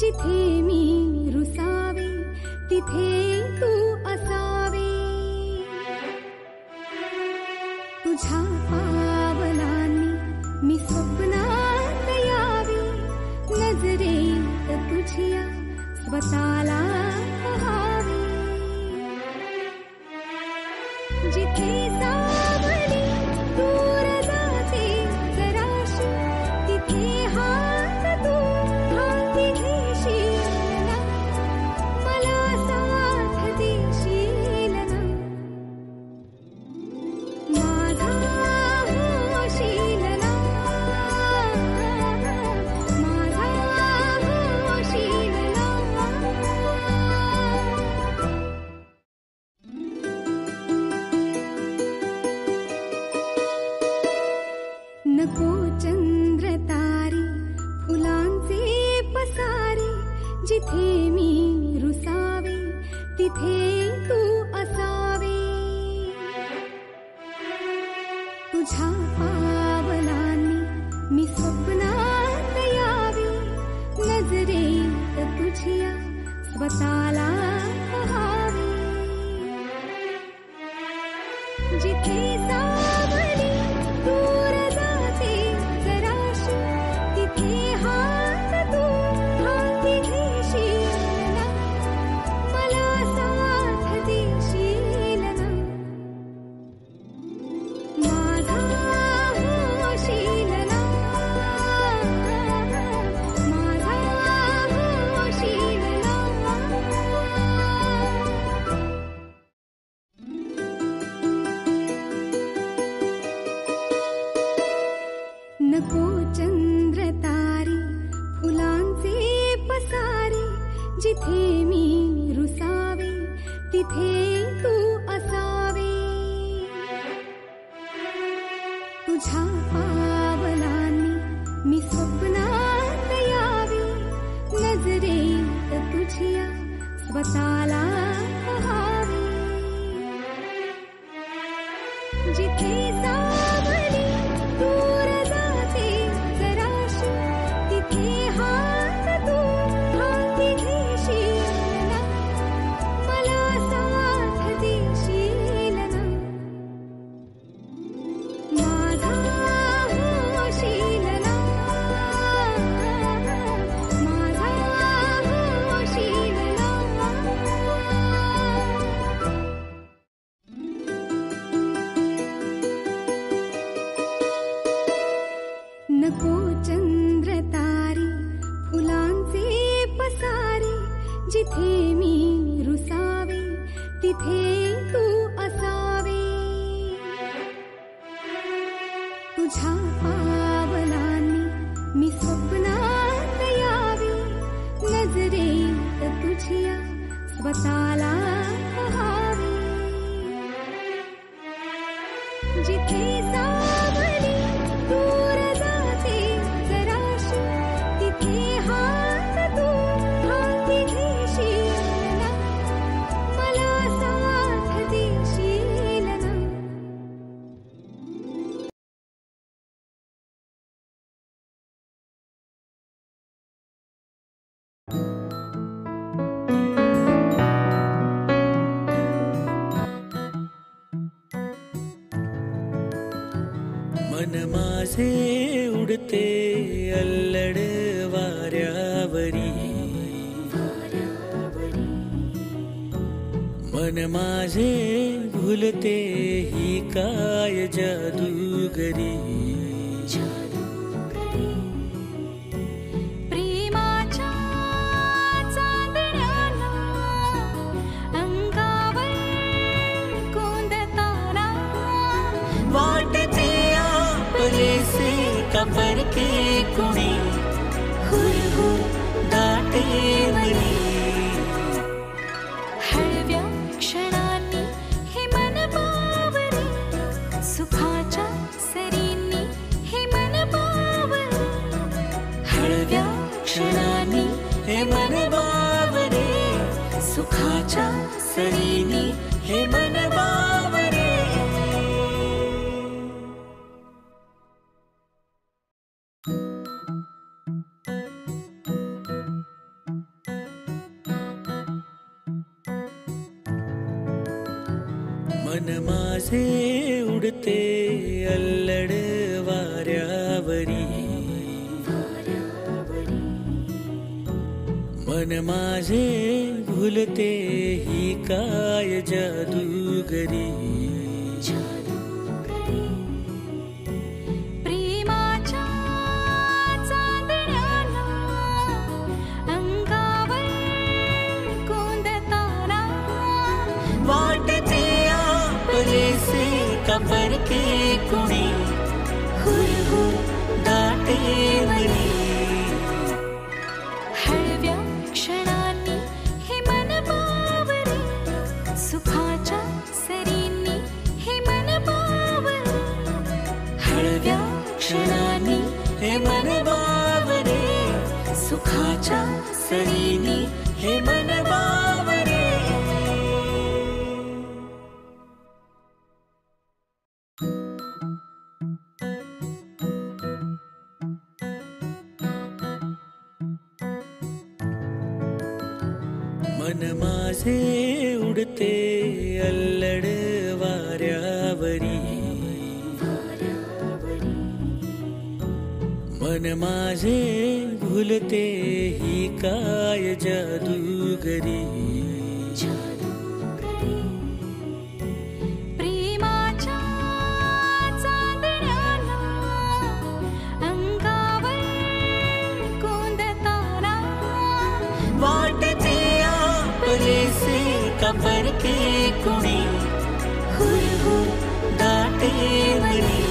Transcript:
जिथे मी रुसावे तिथे तू असावे, तुझ्या पावलांनी मी स्वप्नात यावे, नजरेत तुझ्या स्वतःला पहावे, जिथे सावली दूर जाते जराशी तिथे हात तू हाती घेशील ना, मला साथ देशील ना, माझा होशील ना, माझा होशील ना. नको चंद्र तारे फुलांचे पसारे, जिथे मी रुसावे तिथे तू असावे, तुझ्या पावलांनी मी स्वप्नात यावे, नजरेत तुझ्या स्वतःला पहावे, जिथे सावली दूर जाते जराशी तिथे हात तू हाती घेशील ना, मला साथ देशील ना, माझा होशील ना, माझा होशील ना. नको चंद्र तारे फुलांचे पसारे, जिथे मी रुसावे तिथे तू असावे, तुझ्या पावलांनी मी स्वप्नात यावे, नजरेत तुझ्या स्वतःला पहावे, जिथे सावली दूर जाते जराशी तिथे हात तू हाती घेशील ना, मला साथ देशील ना, माझा होशील ना, माझा होशील ना. नको चंद्र तारे फुलांचे पसारे, जिथे मी रुसावे तिथे तू असावे, तुझ्या पावलांनी मी स्वप्नात यावे, नजरेत तुझ्या स्वतःला पहावे, जिथे सावली दूर जाते जराशी तिथे हात तू हाती घेशील ना, मला साथ देशील ना. मन माझे उडते अल्लड वाऱ्यावरी, मन माझे भुलते ही काय जादूगरी, प्रेमाच्या चांदण्याला अंगावर कोंदताना, वाटते आपलेसे का परके कुणी, हुरहुर दाटे मनी, हळव्या क्षणांनी हे मन बावरे, सुखाच्या सरींनी हे मन बावरे, हळव्या क्षणांनी हे मन बावरे, सुखाच्या सरींनी हे मन बावरे. मन माझे उडते अल्लड वाऱ्यावरी, मन माझे भुलते ही काय जादूगरी. प्रेमाच्या चांदण्याला अंगावर कोंदताना वाटते आपलेसे का परके कुणी, हुरहुर दाटे मनी. हळव्या क्षणांनी हे मन बावरे, सुखाच्या सरींनी हे मन बावरे. हळव्या क्षणांनी हे मन बावरे, सुखाच्या सरीनी हे मन बावरे. मन माझे उडते अल्लड वाऱ्यावरी, मन माझे भुलते ही काय जादूगरी. प्रेमाच्या चांदण्याला अंगावर कोंदताना वाटते आपलेसे का परके कुणी, हुरहुर दाटे मनी.